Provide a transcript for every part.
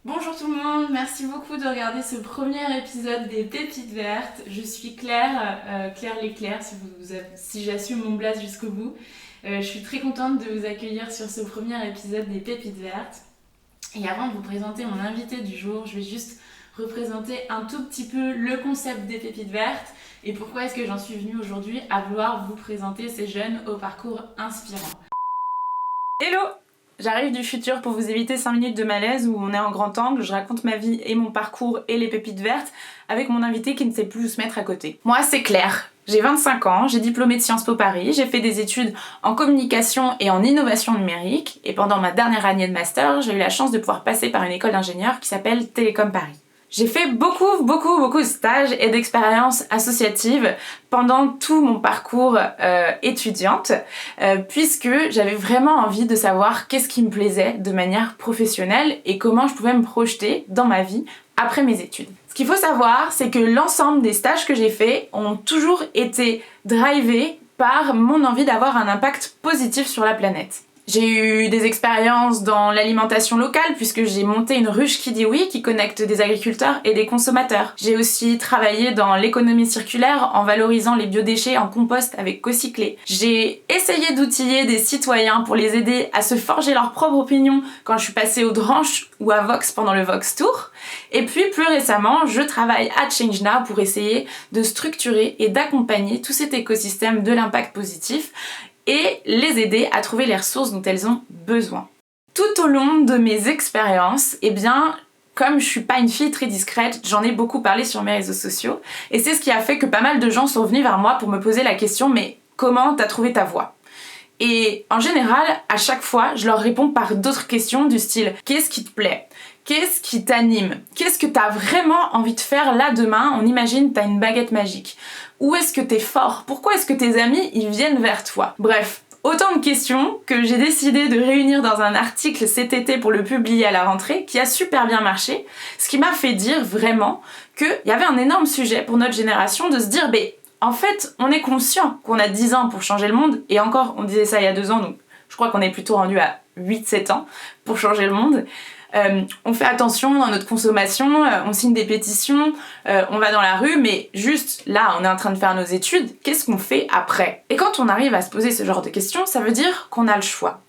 Bonjour tout le monde, merci beaucoup de regarder ce premier épisode des Pépites Vertes. Je suis Claire, Claire l'Éclair si j'assume mon blaze jusqu'au bout. Je suis très contente de vous accueillir sur ce premier épisode des Pépites Vertes. Et avant de vous présenter mon invité du jour, je vais juste représenter un tout petit peu le concept des Pépites Vertes et pourquoi est-ce que j'en suis venue aujourd'hui à vouloir vous présenter ces jeunes au parcours inspirant. Hello! J'arrive du futur pour vous éviter 5 minutes de malaise où on est en grand angle, je raconte ma vie et mon parcours et les pépites vertes avec mon invité qui ne sait plus où se mettre à côté. Moi c'est Claire, j'ai 25 ans, j'ai diplômé de Sciences Po Paris, j'ai fait des études en communication et en innovation numérique et pendant ma dernière année de master, j'ai eu la chance de pouvoir passer par une école d'ingénieur qui s'appelle Télécom Paris. J'ai fait beaucoup de stages et d'expériences associatives pendant tout mon parcours étudiante, puisque j'avais vraiment envie de savoir qu'est-ce qui me plaisait de manière professionnelle et comment je pouvais me projeter dans ma vie après mes études. Ce qu'il faut savoir, c'est que l'ensemble des stages que j'ai faits ont toujours été drivés par mon envie d'avoir un impact positif sur la planète. J'ai eu des expériences dans l'alimentation locale puisque j'ai monté une ruche qui dit oui qui connecte des agriculteurs et des consommateurs. J'ai aussi travaillé dans l'économie circulaire en valorisant les biodéchets en compost avec Cocyclé. J'ai essayé d'outiller des citoyens pour les aider à se forger leur propre opinion quand je suis passée au Dranche ou à Vox pendant le Vox Tour. Et puis plus récemment, je travaille à Change Now pour essayer de structurer et d'accompagner tout cet écosystème de l'impact positif et les aider à trouver les ressources dont elles ont besoin. Tout au long de mes expériences, comme je suis pas une fille très discrète, j'en ai beaucoup parlé sur mes réseaux sociaux, et c'est ce qui a fait que pas mal de gens sont venus vers moi pour me poser la question « mais comment t'as trouvé ta voix ?» Et en général, à chaque fois, je leur réponds par d'autres questions du style « qu'est-ce qui te plaît ? Qu'est-ce qui t'anime ? Qu'est-ce que t'as vraiment envie de faire là demain ? On imagine t'as une baguette magique. Où est-ce que t'es fort ? Pourquoi est-ce que tes amis ils viennent vers toi ? Bref, autant de questions que j'ai décidé de réunir dans un article cet été pour le publier à la rentrée, qui a super bien marché, ce qui m'a fait dire vraiment qu'il y avait un énorme sujet pour notre génération de se dire en fait, on est conscient qu'on a 10 ans pour changer le monde, et encore, on disait ça il y a 2 ans, donc je crois qu'on est plutôt rendu à 8-7 ans pour changer le monde. On fait attention dans notre consommation, on signe des pétitions, on va dans la rue, mais juste là, on est en train de faire nos études, qu'est-ce qu'on fait après ? Et quand on arrive à se poser ce genre de questions, ça veut dire qu'on a le choix.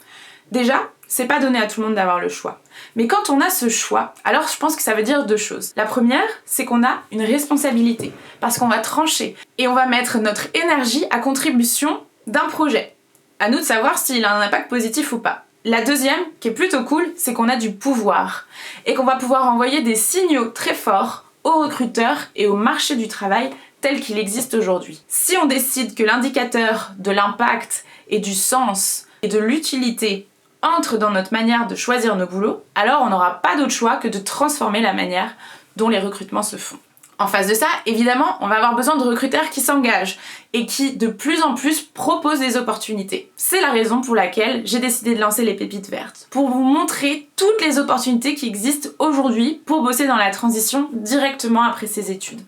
Déjà, c'est pas donné à tout le monde d'avoir le choix. Mais quand on a ce choix, alors je pense que ça veut dire 2 choses. La première, c'est qu'on a une responsabilité, parce qu'on va trancher, et on va mettre notre énergie à contribution d'un projet. À nous de savoir s'il a un impact positif ou pas. La deuxième, qui est plutôt cool, c'est qu'on a du pouvoir, et qu'on va pouvoir envoyer des signaux très forts aux recruteurs et au marché du travail tel qu'il existe aujourd'hui. Si on décide que l'indicateur de l'impact et du sens et de l'utilité entre dans notre manière de choisir nos boulots, alors on n'aura pas d'autre choix que de transformer la manière dont les recrutements se font. En face de ça, évidemment, on va avoir besoin de recruteurs qui s'engagent et qui, de plus en plus, proposent des opportunités. C'est la raison pour laquelle j'ai décidé de lancer les Pépites Vertes, pour vous montrer toutes les opportunités qui existent aujourd'hui pour bosser dans la transition directement après ses études.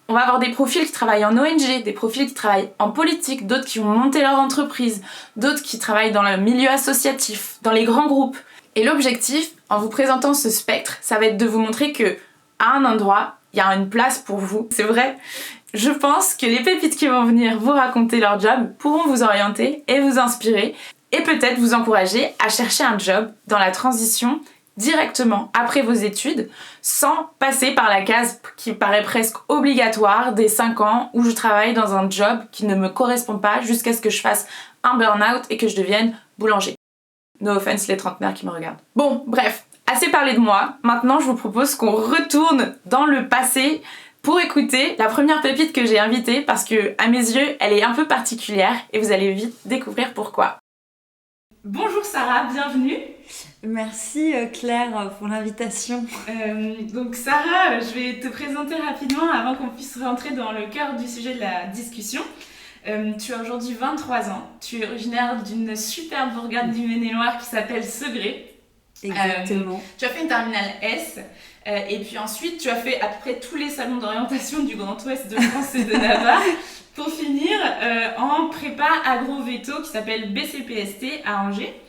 On va avoir des profils qui travaillent en ONG, des profils qui travaillent en politique, d'autres qui ont monté leur entreprise, d'autres qui travaillent dans le milieu associatif, dans les grands groupes. Et l'objectif, en vous présentant ce spectre, ça va être de vous montrer que, à un endroit, il y a une place pour vous. C'est vrai. Je pense que les pépites qui vont venir vous raconter leur job pourront vous orienter et vous inspirer et peut-être vous encourager à chercher un job dans la transition directement après vos études sans passer par la case qui paraît presque obligatoire des 5 ans où je travaille dans un job qui ne me correspond pas jusqu'à ce que je fasse un burn-out et que je devienne boulanger. No offense les trentenaires qui me regardent. Bon, bref. Assez parlé de moi, maintenant je vous propose qu'on retourne dans le passé pour écouter la première pépite que j'ai invitée parce que, à mes yeux, elle est un peu particulière et vous allez vite découvrir pourquoi. Bonjour Sarah, bienvenue. Merci Claire pour l'invitation. Donc Sarah, je vais te présenter rapidement avant qu'on puisse rentrer dans le cœur du sujet de la discussion. Tu as aujourd'hui 23 ans, tu es originaire d'une superbe bourgade du Maine-et-Loire qui s'appelle Segré. Exactement. Tu as fait une terminale S et puis ensuite tu as fait à peu près tous les salons d'orientation du Grand Ouest de France et de Navarre pour finir en prépa agro-veto qui s'appelle BCPST à Angers.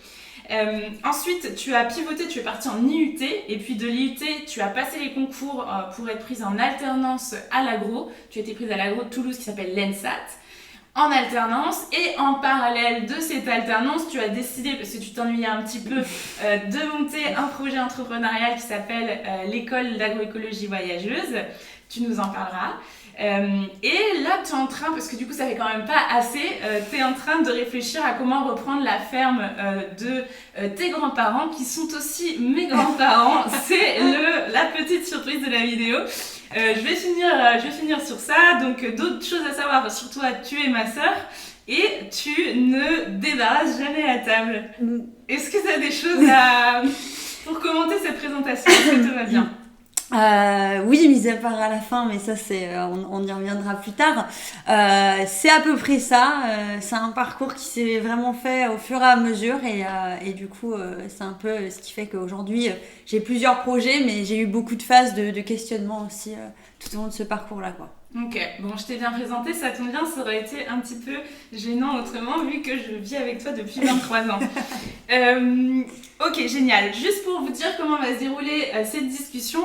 Ensuite, tu as pivoté, tu es partie en IUT, et puis de l'IUT, tu as passé les concours pour être prise en alternance à l'agro. Tu as été prise à l'agro de Toulouse qui s'appelle l'ENSAT, en alternance. Et en parallèle de cette alternance, tu as décidé, parce que tu t'ennuyais un petit peu, de monter un projet entrepreneurial qui s'appelle l'école d'agroécologie voyageuse. Tu nous en parleras. Et là, tu es en train, parce que du coup, ça fait quand même pas assez, tu es en train de réfléchir à comment reprendre la ferme de tes grands-parents, qui sont aussi mes grands-parents. C'est la petite surprise de la vidéo. Je vais finir sur ça. Donc, d'autres choses à savoir sur toi, tu es ma sœur et tu ne débarrasses jamais la table. Est-ce que tu as des choses pour commenter cette présentation? Est-ce que tout va bien? Oui, mis à part à la fin, mais ça on y reviendra plus tard. C'est à peu près ça. C'est un parcours qui s'est vraiment fait au fur et à mesure et du coup c'est un peu ce qui fait qu'aujourd'hui j'ai plusieurs projets, mais j'ai eu beaucoup de phases de questionnement aussi tout au long de ce parcours-là, quoi. Ok, bon, je t'ai bien présenté, ça tombe bien, ça aurait été un petit peu gênant autrement vu que je vis avec toi depuis 23 ans. Ok, génial. Juste pour vous dire comment va se dérouler cette discussion,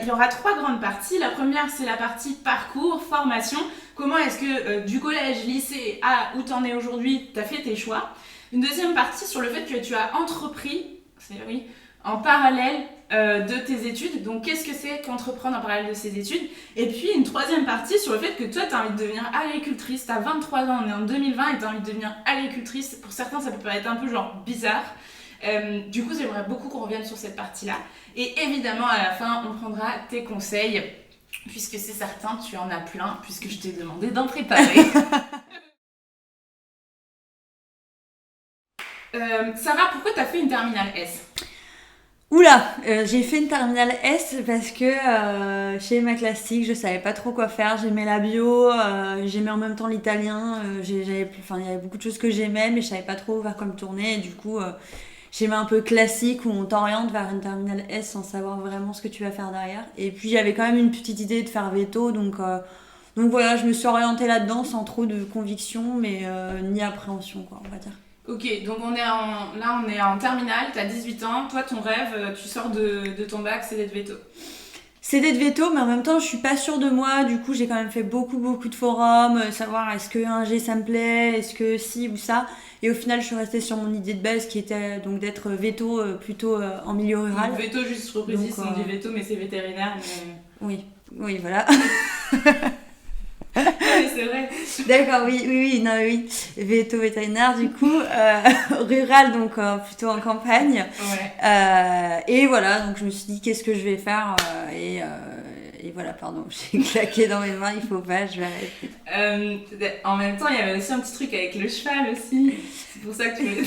il y aura 3 grandes parties. La première, c'est la partie parcours, formation. Comment est-ce que du collège, lycée à où tu en es aujourd'hui, tu as fait tes choix. Une deuxième partie sur le fait que tu as entrepris, en parallèle de tes études. Donc, qu'est-ce que c'est qu'entreprendre en parallèle de ses études? Et puis, une troisième partie sur le fait que toi, tu as envie de devenir agricultrice. Tu as 23 ans, on est en 2020 et tu as envie de devenir agricultrice. Pour certains, ça peut paraître un peu genre bizarre. Du coup, j'aimerais beaucoup qu'on revienne sur cette partie-là. Et évidemment, à la fin, on prendra tes conseils, puisque c'est certain, tu en as plein, puisque je t'ai demandé d'en préparer. Sarah, pourquoi tu as fait une terminale S? Oula, j'ai fait une terminale S parce que chez ma classique, je savais pas trop quoi faire. J'aimais la bio, j'aimais en même temps l'italien. Il y avait beaucoup de choses que j'aimais, mais je savais pas trop vers quoi me tourner. Et du coup, j'aimais un peu classique où on t'oriente vers une terminale S sans savoir vraiment ce que tu vas faire derrière. Et puis j'avais quand même une petite idée de faire veto, donc voilà, je me suis orientée là-dedans sans trop de conviction, mais ni appréhension, quoi, on va dire. Ok, donc on est en terminale, t'as 18 ans, toi ton rêve, tu sors de ton bac, c'est d'être veto. C'est d'être veto, mais en même temps je suis pas sûre de moi, du coup j'ai quand même fait beaucoup de forums, savoir est-ce que un G ça me plaît, est-ce que si ou ça, et au final je suis restée sur mon idée de base qui était donc d'être veto plutôt en milieu rural. Donc, veto, juste je reprécise, on dit veto mais c'est vétérinaire. Mais... Oui, voilà. Oui, c'est vrai. D'accord, oui. Veto vétérinaire, du coup, rural, donc plutôt en campagne. Ouais. Et voilà, donc je me suis dit, qu'est-ce que je vais faire et voilà, pardon, j'ai claqué dans mes mains, il faut pas, je vais arrêter. En même temps, il y avait aussi un petit truc avec le cheval aussi. C'est pour ça que tu me...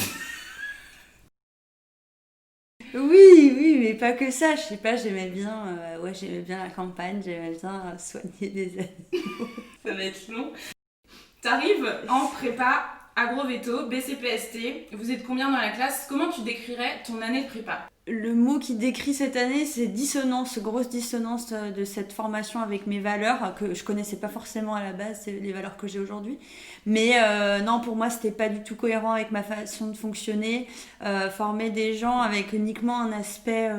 Oui, mais pas que ça, je sais pas, j'aimais bien la campagne, j'aimais bien soigner des animaux. Ça va être long. T'arrives en prépa, agro-veto, BCPST, vous êtes combien dans la classe? Comment tu décrirais ton année de prépa? Le mot qui décrit cette année, c'est dissonance, grosse dissonance de cette formation avec mes valeurs, que je connaissais pas forcément à la base, c'est les valeurs que j'ai aujourd'hui. Mais non, pour moi, c'était pas du tout cohérent avec ma façon de fonctionner. Former des gens avec uniquement un aspect...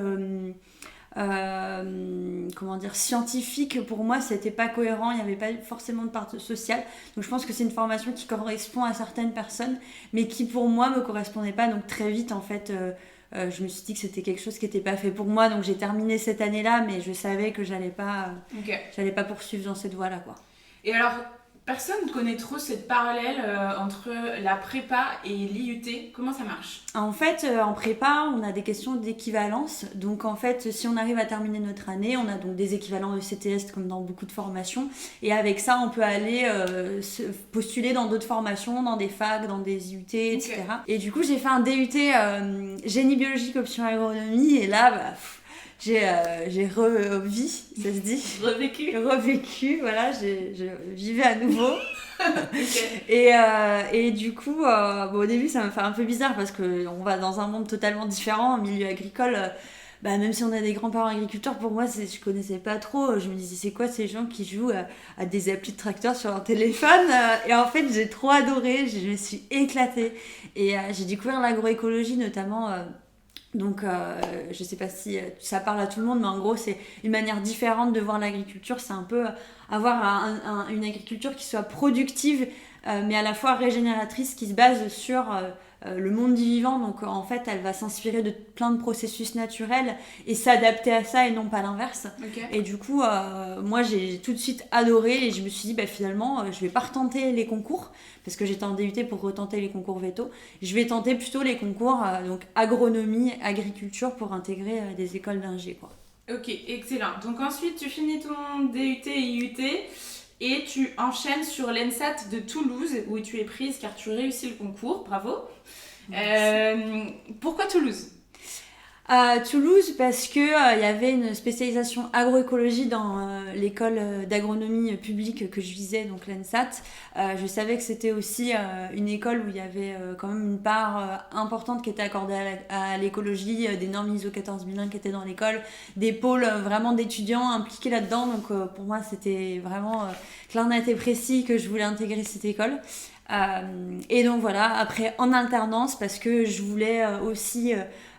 scientifique, pour moi c'était pas cohérent, il n'y avait pas forcément de part sociale, donc je pense que c'est une formation qui correspond à certaines personnes mais qui pour moi me correspondait pas, donc très vite en fait je me suis dit que c'était quelque chose qui n'était pas fait pour moi, donc j'ai terminé cette année-là, mais je savais que j'allais pas poursuivre dans cette voie-là, quoi. Et alors, personne ne connaît trop cette parallèle entre la prépa et l'IUT. Comment ça marche? En fait, en prépa, on a des questions d'équivalence. Donc, en fait, si on arrive à terminer notre année, on a donc des équivalents ECTS comme dans beaucoup de formations. Et avec ça, on peut aller se postuler dans d'autres formations, dans des facs, dans des IUT, etc. Okay. Et du coup, j'ai fait un DUT génie biologique option agronomie. Et là, j'ai revécu, ça se dit? Revécu, voilà, je vivais à nouveau. Okay. Et du coup, au début, ça me fait un peu bizarre parce qu'on va dans un monde totalement différent, un milieu agricole. même si on a des grands-parents agriculteurs, pour moi, je connaissais pas trop. Je me disais, c'est quoi ces gens qui jouent à des applis de tracteur sur leur téléphone Et en fait, j'ai trop adoré, je me suis éclatée. Et j'ai découvert l'agroécologie notamment. Donc, je sais pas si ça parle à tout le monde, mais en gros, c'est une manière différente de voir l'agriculture. C'est un peu avoir une agriculture qui soit productive, mais à la fois régénératrice, qui se base sur le monde du vivant. Donc, en fait, elle va s'inspirer de plein de processus naturels et s'adapter à ça et non pas l'inverse. Okay. Et du coup, moi, j'ai tout de suite adoré et je me suis dit, finalement, je vais pas retenter les concours parce que j'étais en DUT pour retenter les concours veto. Je vais tenter plutôt les concours donc agronomie, agriculture pour intégrer des écoles d'ingé, quoi. Ok, excellent. Donc ensuite, tu finis ton DUT et IUT et tu enchaînes sur l'ENSAT de Toulouse où tu es prise car tu réussis le concours. Bravo. Pourquoi Toulouse ? À Toulouse parce que y avait une spécialisation agroécologie dans l'école d'agronomie publique que je visais, donc l'ENSAT. Je savais que c'était aussi une école où il y avait quand même une part importante qui était accordée à l'écologie, des normes ISO 14001 qui étaient dans l'école, des pôles vraiment d'étudiants impliqués là-dedans. Donc pour moi, c'était vraiment clair, net et précis que je voulais intégrer cette école. Et donc voilà, après en alternance parce que je voulais aussi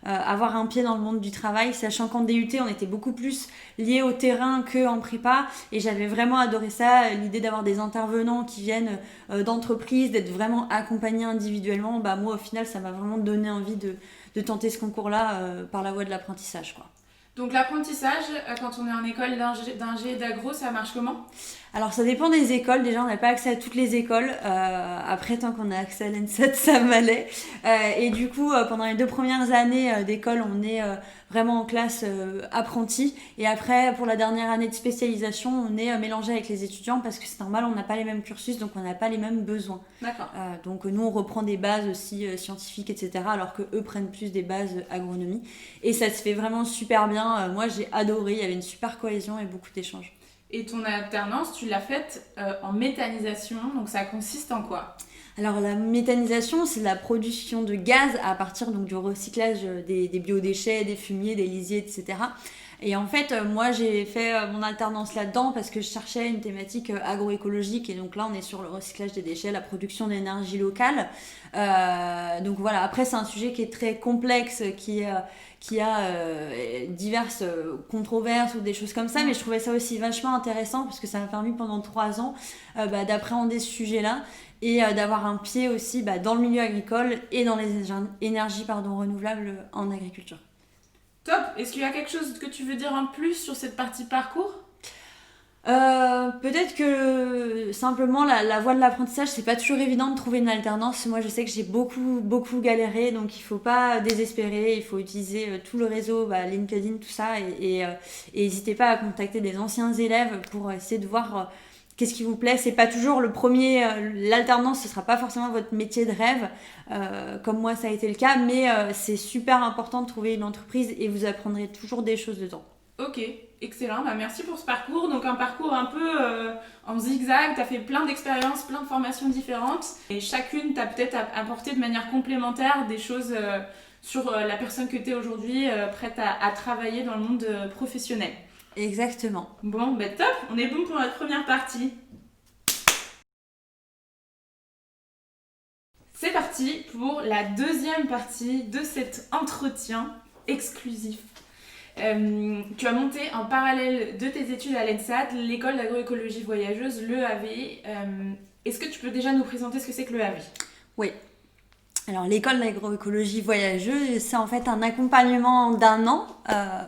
avoir un pied dans le monde du travail, sachant qu'en DUT on était beaucoup plus liés au terrain qu'en prépa, et j'avais vraiment adoré ça, l'idée d'avoir des intervenants qui viennent d'entreprises, d'être vraiment accompagnés individuellement. Moi au final ça m'a vraiment donné envie de tenter ce concours là par la voie de l'apprentissage, quoi. Donc l'apprentissage, quand on est en école d'ingé et d'agro, ça marche comment ? Alors ça dépend des écoles, déjà on n'a pas accès à toutes les écoles, après tant qu'on a accès à l'ENSAT ça m'allait, et du coup pendant les 2 premières années d'école on est vraiment en classe apprenti, et après pour la dernière année de spécialisation on est mélangé avec les étudiants parce que c'est normal, on n'a pas les mêmes cursus donc on n'a pas les mêmes besoins. D'accord. Donc nous on reprend des bases aussi scientifiques etc, alors que eux prennent plus des bases agronomie, et ça se fait vraiment super bien. Moi j'ai adoré, il y avait une super cohésion et beaucoup d'échanges. Et ton alternance, tu l'as faite en méthanisation, donc ça consiste en quoi ? Alors la méthanisation, c'est la production de gaz à partir donc, du recyclage des biodéchets, des fumiers, des lisiers, etc. Et en fait, moi j'ai fait mon alternance là-dedans parce que je cherchais une thématique agroécologique, et donc là on est sur le recyclage des déchets, la production d'énergie locale. Donc voilà, après c'est un sujet qui est très complexe, qui a diverses controverses ou des choses comme ça, mais je trouvais ça aussi vachement intéressant parce que ça m'a permis pendant 3 ans d'appréhender ce sujet-là et d'avoir un pied aussi dans le milieu agricole et dans les énergies renouvelables en agriculture. Top. Est-ce qu'il y a quelque chose que tu veux dire en plus sur cette partie parcours ? Peut-être que simplement la voie de l'apprentissage, c'est pas toujours évident de trouver une alternance. Moi je sais que j'ai beaucoup galéré, donc il faut pas désespérer, il faut utiliser tout le réseau, LinkedIn, tout ça, et n'hésitez pas à contacter des anciens élèves pour essayer de voir qu'est-ce qui vous plaît. C'est pas toujours le premier, l'alternance ce sera pas forcément votre métier de rêve, comme moi ça a été le cas, mais c'est super important de trouver une entreprise et vous apprendrez toujours des choses dedans. Ok, excellent, merci pour ce parcours. Donc un parcours un peu en zigzag, tu as fait plein d'expériences, plein de formations différentes, et chacune t'a peut-être apporté de manière complémentaire des choses sur la personne que tu es aujourd'hui, prête à travailler dans le monde professionnel. Exactement. Bon, top, on est bon pour notre première partie. C'est parti pour la deuxième partie de cet entretien exclusif. Tu as monté en parallèle de tes études à l'ENSAT, l'école d'agroécologie voyageuse, l'EAV. Est-ce que tu peux déjà nous présenter ce que c'est que l'EAV ? Oui. Alors l'école d'agroécologie voyageuse, c'est en fait un accompagnement d'1 an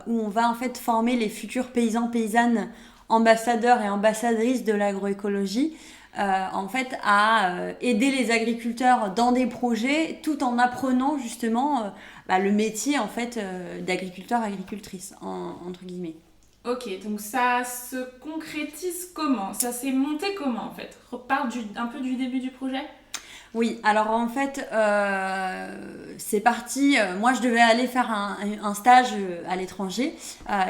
où on va en fait former les futurs paysans-paysannes ambassadeurs et ambassadrices de l'agroécologie en fait à aider les agriculteurs dans des projets tout en apprenant justement le métier en fait d'agriculteur-agricultrice entre guillemets. Ok, donc ça se concrétise comment ? Ça s'est monté comment en fait ? Reparle un peu du début du projet ? Oui, alors en fait, c'est parti. Moi, je devais aller faire un stage à l'étranger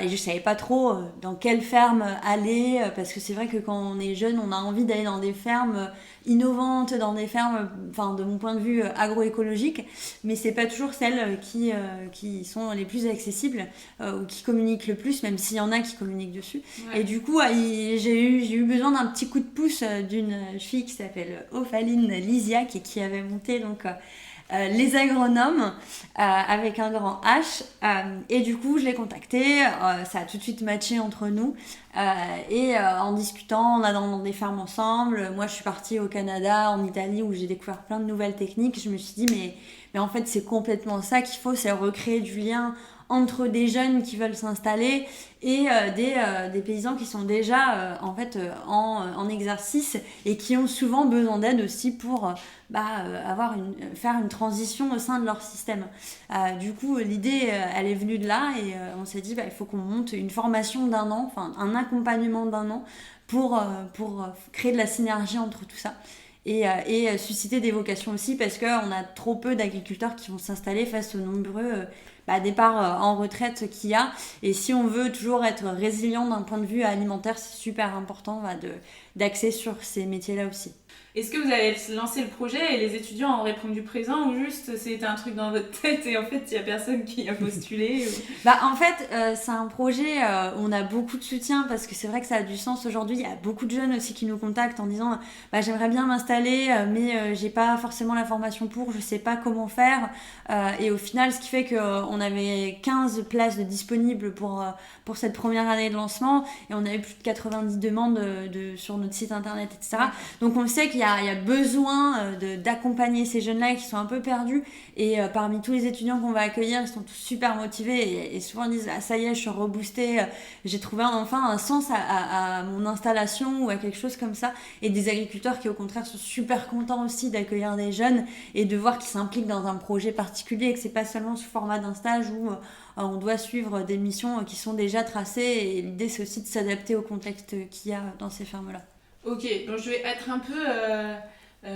et je savais pas trop dans quelle ferme aller parce que c'est vrai que quand on est jeune, on a envie d'aller dans des fermes innovantes, dans des fermes, enfin de mon point de vue agroécologiques, mais c'est pas toujours celles qui sont les plus accessibles ou qui communiquent le plus, même s'il y en a qui communiquent dessus. Ouais. Et du coup, j'ai eu besoin d'un petit coup de pouce d'une fille qui s'appelle Ophaline Lisiac et qui avait monté donc les agronomes avec un grand H et du coup je l'ai contacté, ça a tout de suite matché entre nous et en discutant, en allant dans des fermes ensemble. Moi je suis partie au Canada, en Italie où j'ai découvert plein de nouvelles techniques. Je me suis dit mais en fait c'est complètement ça qu'il faut, c'est recréer du lien entre des jeunes qui veulent s'installer et des paysans qui sont déjà en exercice et qui ont souvent besoin d'aide aussi pour faire une transition au sein de leur système. Du coup, l'idée, elle est venue de là et on s'est dit il faut qu'on monte une formation d'1 an, enfin un accompagnement d'1 an pour créer de la synergie entre tout ça. Et susciter des vocations aussi parce qu'on a trop peu d'agriculteurs qui vont s'installer face aux nombreux départs en retraite qu'il y a. Et si on veut toujours être résilient d'un point de vue alimentaire, c'est super important d'axer sur ces métiers-là aussi. Est-ce que vous avez lancé le projet et les étudiants ont répondu présent ou juste c'était un truc dans votre tête et en fait il n'y a personne qui a postulé En fait, c'est un projet où on a beaucoup de soutien parce que c'est vrai que ça a du sens aujourd'hui. Il y a beaucoup de jeunes aussi qui nous contactent en disant j'aimerais bien m'installer mais j'ai pas forcément la formation pour, je sais pas comment faire. Et au final, ce qui fait qu'on avait 15 places de disponibles pour cette première année de lancement et on avait plus de 90 demandes sur notre site internet, etc. Donc on sait qu'il y a besoin d'accompagner ces jeunes-là qui sont un peu perdus et parmi tous les étudiants qu'on va accueillir, ils sont tous super motivés et souvent ils disent ça y est, je suis reboostée, j'ai trouvé enfin un sens à mon installation ou à quelque chose comme ça. Et des agriculteurs qui au contraire sont super contents aussi d'accueillir des jeunes et de voir qu'ils s'impliquent dans un projet particulier et que c'est pas seulement sous format d'un stage où on doit suivre des missions qui sont déjà tracées et l'idée c'est aussi de s'adapter au contexte qu'il y a dans ces fermes-là. Ok, donc je vais être un peu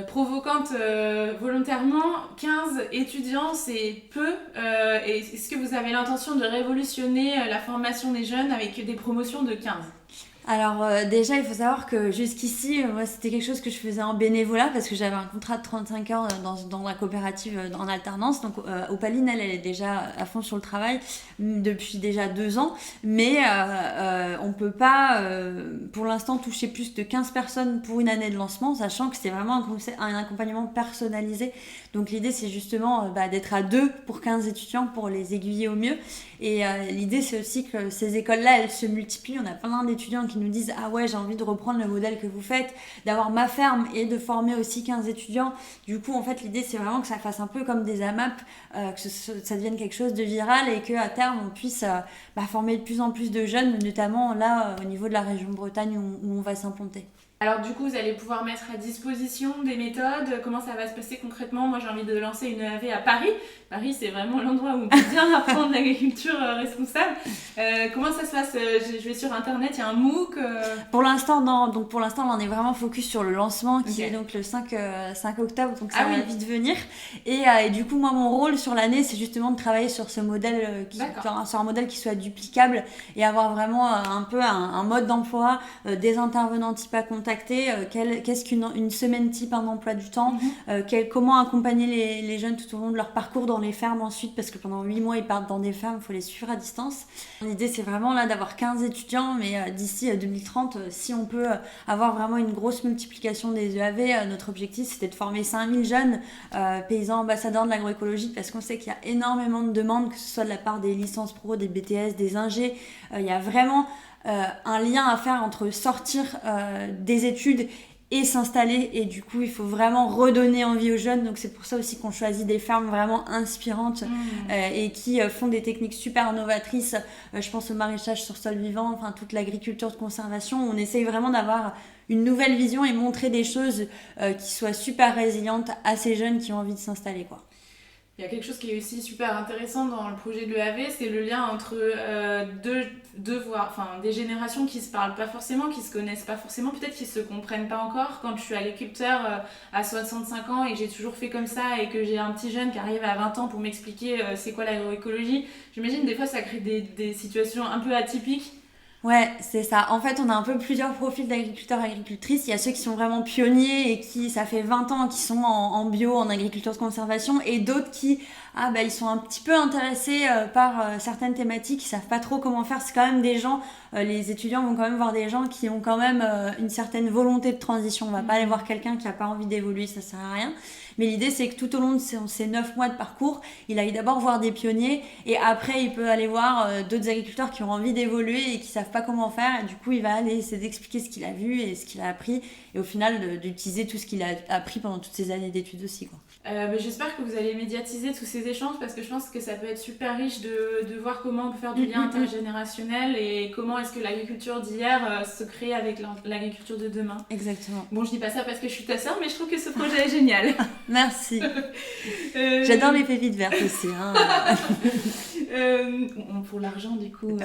provocante volontairement. 15 étudiants, c'est peu. Est-ce que vous avez l'intention de révolutionner la formation des jeunes avec des promotions de 15 ? Alors déjà, il faut savoir que jusqu'ici, moi, c'était quelque chose que je faisais en bénévolat parce que j'avais un contrat de 35 heures dans la coopérative en alternance. Donc Opaline, elle est déjà à fond sur le travail depuis déjà 2 ans. Mais on peut pas, pour l'instant, toucher plus de 15 personnes pour une année de lancement, sachant que c'est vraiment un accompagnement personnalisé. Donc l'idée, c'est justement d'être à 2 pour 15 étudiants pour les aiguiller au mieux. Et l'idée, c'est aussi que ces écoles-là, elles se multiplient. On a plein d'étudiants qui nous disent « Ah ouais, j'ai envie de reprendre le modèle que vous faites, d'avoir ma ferme et de former aussi 15 étudiants. » Du coup, en fait, l'idée, c'est vraiment que ça fasse un peu comme des AMAP, que ça devienne quelque chose de viral et qu'à terme, on puisse former de plus en plus de jeunes, notamment là, au niveau de la région de Bretagne où on va s'implanter. Alors du coup, vous allez pouvoir mettre à disposition des méthodes. Comment ça va se passer concrètement ? Moi, j'ai envie de lancer une EAV à Paris. Paris, c'est vraiment l'endroit où on peut bien apprendre l'agriculture responsable. Comment ça se passe ? Je vais sur Internet, il y a un MOOC Pour l'instant, non. Donc pour l'instant, on est vraiment focus sur le lancement qui est donc le 5 octobre. Donc ça va vite venir. Et du coup, moi, mon rôle sur l'année, c'est justement de travailler sur ce modèle, sur un modèle qui soit duplicable et avoir vraiment un peu un mode d'emploi, des intervenants type à contacter, qu'est-ce qu'une semaine type, un emploi du temps, comment accompagner les jeunes tout au long de leur parcours dans les fermes ensuite, parce que pendant 8 mois ils partent dans des fermes, il faut les suivre à distance. L'idée c'est vraiment là d'avoir 15 étudiants, mais d'ici 2030, si on peut avoir vraiment une grosse multiplication des EAV, notre objectif c'était de former 5000 jeunes paysans ambassadeurs de l'agroécologie, parce qu'on sait qu'il y a énormément de demandes, que ce soit de la part des licences pro, des BTS, des ingés. Il y a vraiment un lien à faire entre sortir des études et s'installer, et du coup il faut vraiment redonner envie aux jeunes. Donc c'est pour ça aussi qu'on choisit des fermes vraiment inspirantes et qui font des techniques super novatrices. Je pense au maraîchage sur sol vivant, enfin toute l'agriculture de conservation. On essaye vraiment d'avoir une nouvelle vision et montrer des choses qui soient super résilientes à ces jeunes qui ont envie de s'installer, quoi. Il y a quelque chose qui est aussi super intéressant dans le projet de l'EAV, c'est le lien entre des générations qui se parlent pas forcément, qui se connaissent pas forcément, peut-être qui se comprennent pas encore. Quand je suis agriculteur à 65 ans et que j'ai toujours fait comme ça et que j'ai un petit jeune qui arrive à 20 ans pour m'expliquer c'est quoi l'agroécologie, j'imagine des fois ça crée des situations un peu atypiques. Ouais, c'est ça. En fait, on a un peu plusieurs profils d'agriculteurs et agricultrices. Il y a ceux qui sont vraiment pionniers et qui, ça fait 20 ans, qui sont en bio, en agriculture de conservation, et d'autres qui, ils sont un petit peu intéressés par certaines thématiques, ils savent pas trop comment faire. C'est quand même des gens, les étudiants vont quand même voir des gens qui ont quand même une certaine volonté de transition. On va pas aller voir quelqu'un qui a pas envie d'évoluer, ça sert à rien. Mais l'idée, c'est que tout au long de ces 9 mois de parcours, il aille d'abord voir des pionniers et après, il peut aller voir d'autres agriculteurs qui ont envie d'évoluer et qui savent pas comment faire. Et du coup, il va aller essayer d'expliquer ce qu'il a vu et ce qu'il a appris et au final, d'utiliser tout ce qu'il a appris pendant toutes ces années d'études aussi, quoi. J'espère que vous allez médiatiser tous ces échanges parce que je pense que ça peut être super riche de voir comment on peut faire du lien intergénérationnel et comment est-ce que l'agriculture d'hier se crée avec l'agriculture de demain. Exactement. Bon, je dis pas ça parce que je suis ta sœur, mais je trouve que ce projet est génial. Merci. J'adore les pépites vertes aussi. Hein. Pour l'argent, du coup.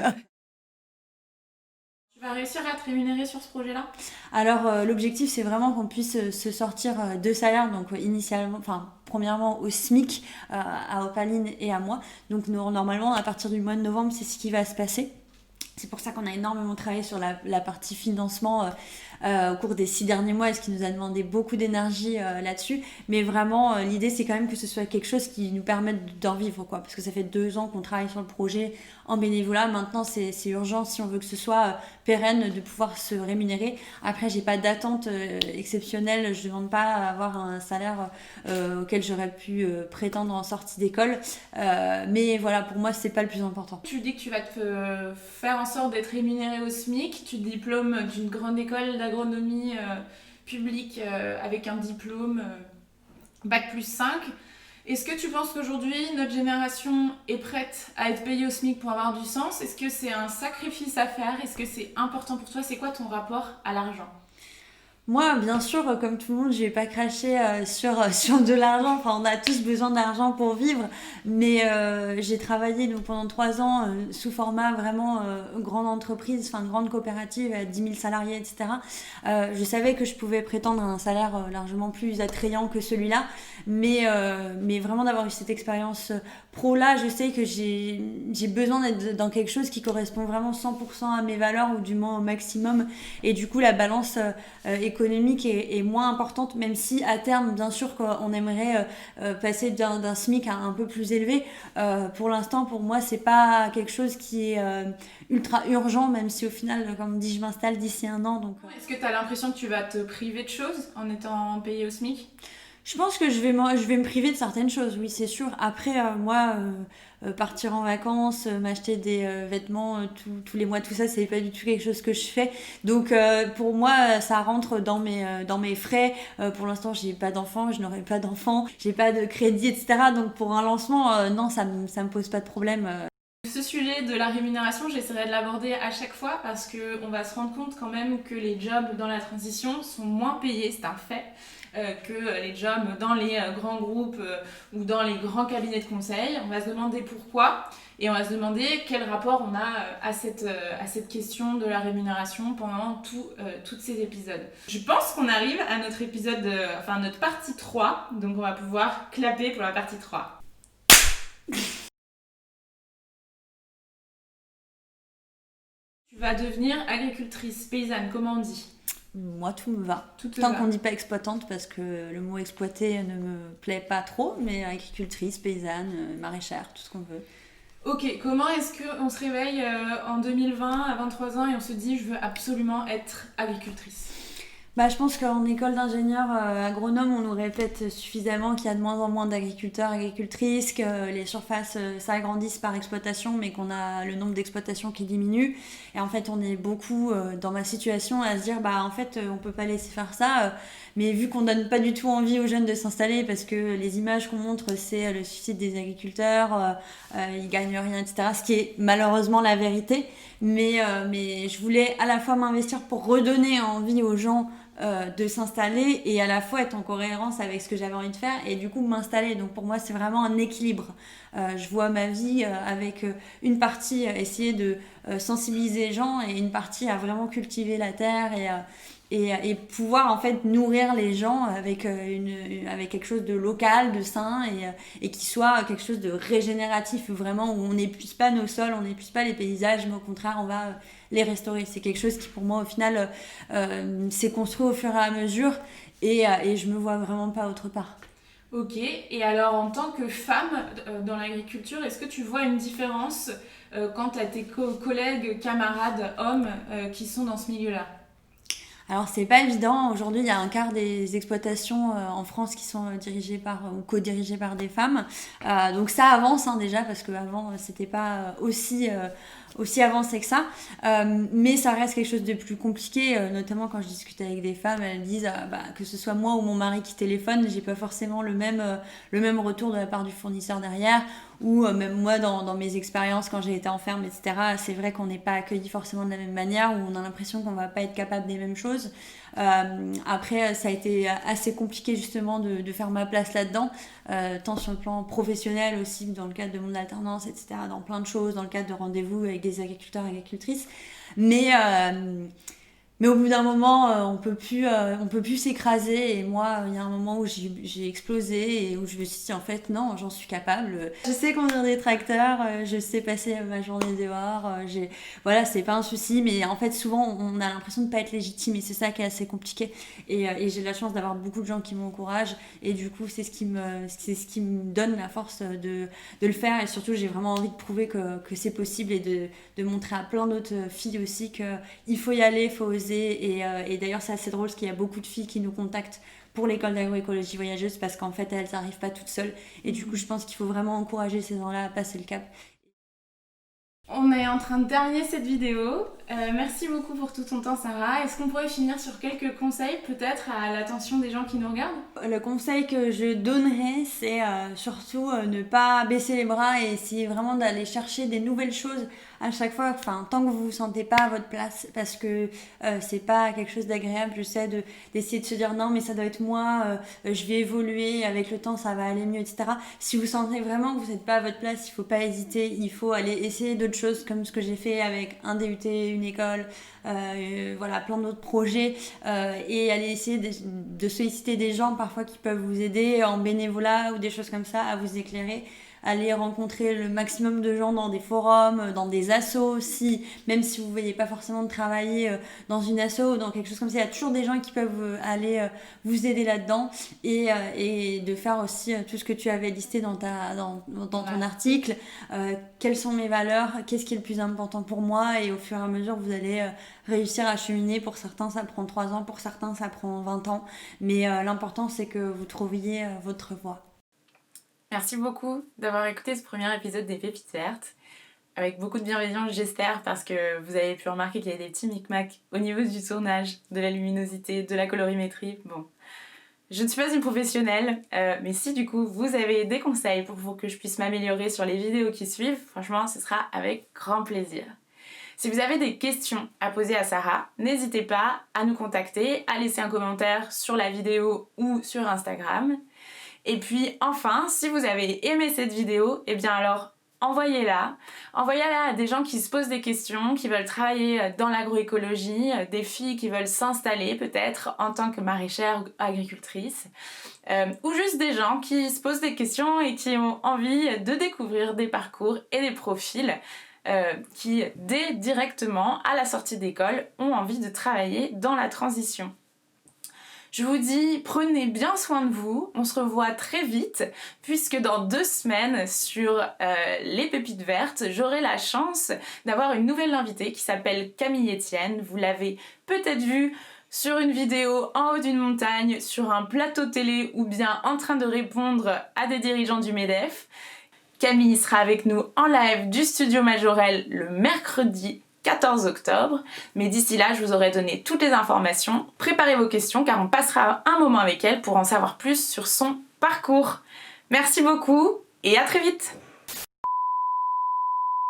Tu vas réussir à te rémunérer sur ce projet-là ? Alors, l'objectif, c'est vraiment qu'on puisse se sortir de salaire, donc premièrement au SMIC, à Opaline et à moi. Donc, normalement, à partir du mois de novembre, c'est ce qui va se passer. C'est pour ça qu'on a énormément travaillé sur la partie financement au cours des 6 derniers mois, et ce qui nous a demandé beaucoup d'énergie là-dessus. Mais vraiment, l'idée, c'est quand même que ce soit quelque chose qui nous permette d'en vivre, quoi. Parce que ça fait 2 ans qu'on travaille sur le projet en bénévolat. Maintenant, c'est urgent si on veut que ce soit pérenne de pouvoir se rémunérer. Après, j'ai pas d'attente exceptionnelle. Je demande pas à avoir un salaire auquel j'aurais pu prétendre en sortie d'école. Mais voilà, pour moi, c'est pas le plus important. Tu dis que tu vas te faire en sorte d'être rémunéré au SMIC. Tu te diplômes d'une grande école d'agronomie publique avec un diplôme Bac+5. Est-ce que tu penses qu'aujourd'hui, notre génération est prête à être payée au SMIC pour avoir du sens ? Est-ce que c'est un sacrifice à faire ? Est-ce que c'est important pour toi ? C'est quoi ton rapport à l'argent ? Moi, bien sûr, comme tout le monde, je vais pas cracher sur de l'argent. Enfin, on a tous besoin d'argent pour vivre. Mais j'ai travaillé donc, pendant 3 ans sous format vraiment grande entreprise, grande coopérative à 10 000 salariés, etc. Je savais que je pouvais prétendre à un salaire largement plus attrayant que celui-là. Mais vraiment d'avoir eu cette expérience pro-là, je sais que j'ai besoin d'être dans quelque chose qui correspond vraiment 100% à mes valeurs ou du moins au maximum. Et du coup, la balance économique est moins importante, même si à terme, bien sûr, qu'on aimerait passer d'un SMIC à un peu plus élevé. Pour l'instant, pour moi, c'est pas quelque chose qui est ultra urgent, même si au final, comme dit, je m'installe d'ici 1 an. Donc, Est-ce que tu as l'impression que tu vas te priver de choses en étant payé au SMIC ? Je pense que je vais me priver de certaines choses, oui, c'est sûr. Après, partir en vacances, m'acheter des vêtements tous les mois, tout ça, c'est pas du tout quelque chose que je fais. Donc, pour moi, ça rentre dans mes frais. Pour l'instant, j'ai pas d'enfant, je n'aurai pas d'enfant, j'ai pas de crédit, etc. Donc, pour un lancement, non, ça me pose pas de problème. Ce sujet de la rémunération, j'essaierai de l'aborder à chaque fois parce qu'on va se rendre compte quand même que les jobs dans la transition sont moins payés, c'est un fait, que les jobs dans les grands groupes ou dans les grands cabinets de conseil. On va se demander pourquoi et on va se demander quel rapport on a à cette question de la rémunération pendant tous ces épisodes. Je pense qu'on arrive à notre épisode, notre partie 3, donc on va pouvoir clapper pour la partie 3. Tu vas devenir agricultrice, paysanne, comment on dit ? Moi, tout me va. Tant qu'on ne dit pas exploitante, parce que le mot exploiter ne me plaît pas trop, mais agricultrice, paysanne, maraîchère, tout ce qu'on veut. Ok, comment est-ce qu'on se réveille en 2020 à 23 ans et on se dit je veux absolument être agricultrice ? Je pense qu'en école d'ingénieur agronome, on nous répète suffisamment qu'il y a de moins en moins d'agriculteurs, agricultrices, que les surfaces s'agrandissent par exploitation, mais qu'on a le nombre d'exploitations qui diminue. Et en fait, on est beaucoup dans ma situation à se dire, on peut pas laisser faire ça. Mais vu qu'on donne pas du tout envie aux jeunes de s'installer, parce que les images qu'on montre, c'est le suicide des agriculteurs, ils gagnent rien, etc. Ce qui est malheureusement la vérité. Mais je voulais à la fois m'investir pour redonner envie aux gens de s'installer et à la fois être en cohérence avec ce que j'avais envie de faire et du coup m'installer. Donc pour moi c'est vraiment un équilibre. Je vois ma vie avec une partie essayer de sensibiliser les gens et une partie à vraiment cultiver la terre et pouvoir en fait nourrir les gens avec, avec quelque chose de local, de sain et qui soit quelque chose de régénératif vraiment où on n'épuise pas nos sols, on n'épuise pas les paysages mais au contraire on va les restaurer. C'est quelque chose qui pour moi au final s'est construit au fur et à mesure et je me vois vraiment pas autre part. Ok, et alors en tant que femme dans l'agriculture, est-ce que tu vois une différence quant à tes collègues, camarades, hommes qui sont dans ce milieu-là? Alors c'est pas évident, aujourd'hui il y a un quart des exploitations en France qui sont dirigées par ou co-dirigées par des femmes. Donc ça avance déjà parce qu'avant c'était pas aussi avancé que ça. Mais ça reste quelque chose de plus compliqué, notamment quand je discute avec des femmes, elles disent que ce soit moi ou mon mari qui téléphone, j'ai pas forcément le même retour de la part du fournisseur derrière. Ou même moi dans mes expériences quand j'ai été en ferme, etc., c'est vrai qu'on n'est pas accueilli forcément de la même manière, ou on a l'impression qu'on va pas être capable des mêmes choses. Après ça a été assez compliqué justement de faire ma place là-dedans, tant sur le plan professionnel aussi, dans le cadre de mon alternance, etc., dans plein de choses, dans le cadre de rendez-vous avec des agriculteurs et agricultrices. Mais au bout d'un moment, on peut plus s'écraser. Et moi, il y a un moment où j'ai explosé et où je me suis dit, en fait, non, j'en suis capable. Je sais conduire des tracteurs, je sais passer ma journée dehors. Voilà, c'est pas un souci. Mais en fait, souvent, on a l'impression de pas être légitime et c'est ça qui est assez compliqué. Et j'ai la chance d'avoir beaucoup de gens qui m'encouragent. Et du coup, c'est ce qui me donne la force de le faire. Et surtout, j'ai vraiment envie de prouver que c'est possible et de montrer à plein d'autres filles aussi qu'il faut y aller, il faut oser. Et d'ailleurs c'est assez drôle parce qu'il y a beaucoup de filles qui nous contactent pour l'école d'agroécologie voyageuse parce qu'en fait elles n'arrivent pas toutes seules et du coup je pense qu'il faut vraiment encourager ces gens-là à passer le cap. On est en train de terminer cette vidéo. Merci beaucoup pour tout ton temps, Sarah. Est-ce qu'on pourrait finir sur quelques conseils, peut-être à l'attention des gens qui nous regardent? Le conseil que je donnerais, c'est surtout ne pas baisser les bras et essayer vraiment d'aller chercher des nouvelles choses à chaque fois, tant que vous vous sentez pas à votre place, parce que c'est pas quelque chose d'agréable, je sais, d'essayer de se dire non mais ça doit être moi, je vais évoluer, avec le temps ça va aller mieux, etc. Si vous sentez vraiment que vous n'êtes pas à votre place, il faut pas hésiter, il faut aller essayer d'autres choses comme ce que j'ai fait avec un DUT, une école, voilà, plein d'autres projets, et aller essayer de solliciter des gens parfois qui peuvent vous aider en bénévolat ou des choses comme ça à vous éclairer. Aller rencontrer le maximum de gens dans des forums, dans des assos aussi, même si vous ne voyez pas forcément de travailler dans une asso ou dans quelque chose comme ça, il y a toujours des gens qui peuvent aller vous aider là-dedans et de faire aussi tout ce que tu avais listé dans ton article, quelles sont mes valeurs, qu'est-ce qui est le plus important pour moi, et au fur et à mesure vous allez réussir à cheminer. Pour certains ça prend 3 ans, pour certains ça prend 20 ans, mais l'important c'est que vous trouviez votre voie. Merci beaucoup d'avoir écouté ce premier épisode des Pépites Vertes. Avec beaucoup de bienveillance, j'espère, parce que vous avez pu remarquer qu'il y a des petits micmacs au niveau du tournage, de la luminosité, de la colorimétrie. Bon, je ne suis pas une professionnelle, mais si du coup vous avez des conseils pour que je puisse m'améliorer sur les vidéos qui suivent, franchement, ce sera avec grand plaisir. Si vous avez des questions à poser à Sarah, n'hésitez pas à nous contacter, à laisser un commentaire sur la vidéo ou sur Instagram. Et puis enfin, si vous avez aimé cette vidéo, eh bien alors envoyez-la à des gens qui se posent des questions, qui veulent travailler dans l'agroécologie, des filles qui veulent s'installer peut-être en tant que maraîchère ou agricultrice, ou juste des gens qui se posent des questions et qui ont envie de découvrir des parcours et des profils qui, directement à la sortie d'école, ont envie de travailler dans la transition. Je vous dis, prenez bien soin de vous, on se revoit très vite, puisque dans 2 semaines, sur les Pépites Vertes, j'aurai la chance d'avoir une nouvelle invitée qui s'appelle Camille Etienne. Vous l'avez peut-être vue sur une vidéo en haut d'une montagne, sur un plateau télé ou bien en train de répondre à des dirigeants du MEDEF. Camille sera avec nous en live du Studio Majorel le mercredi 14 octobre, mais d'ici là, je vous aurai donné toutes les informations. Préparez vos questions car on passera un moment avec elle pour en savoir plus sur son parcours. Merci beaucoup et à très vite!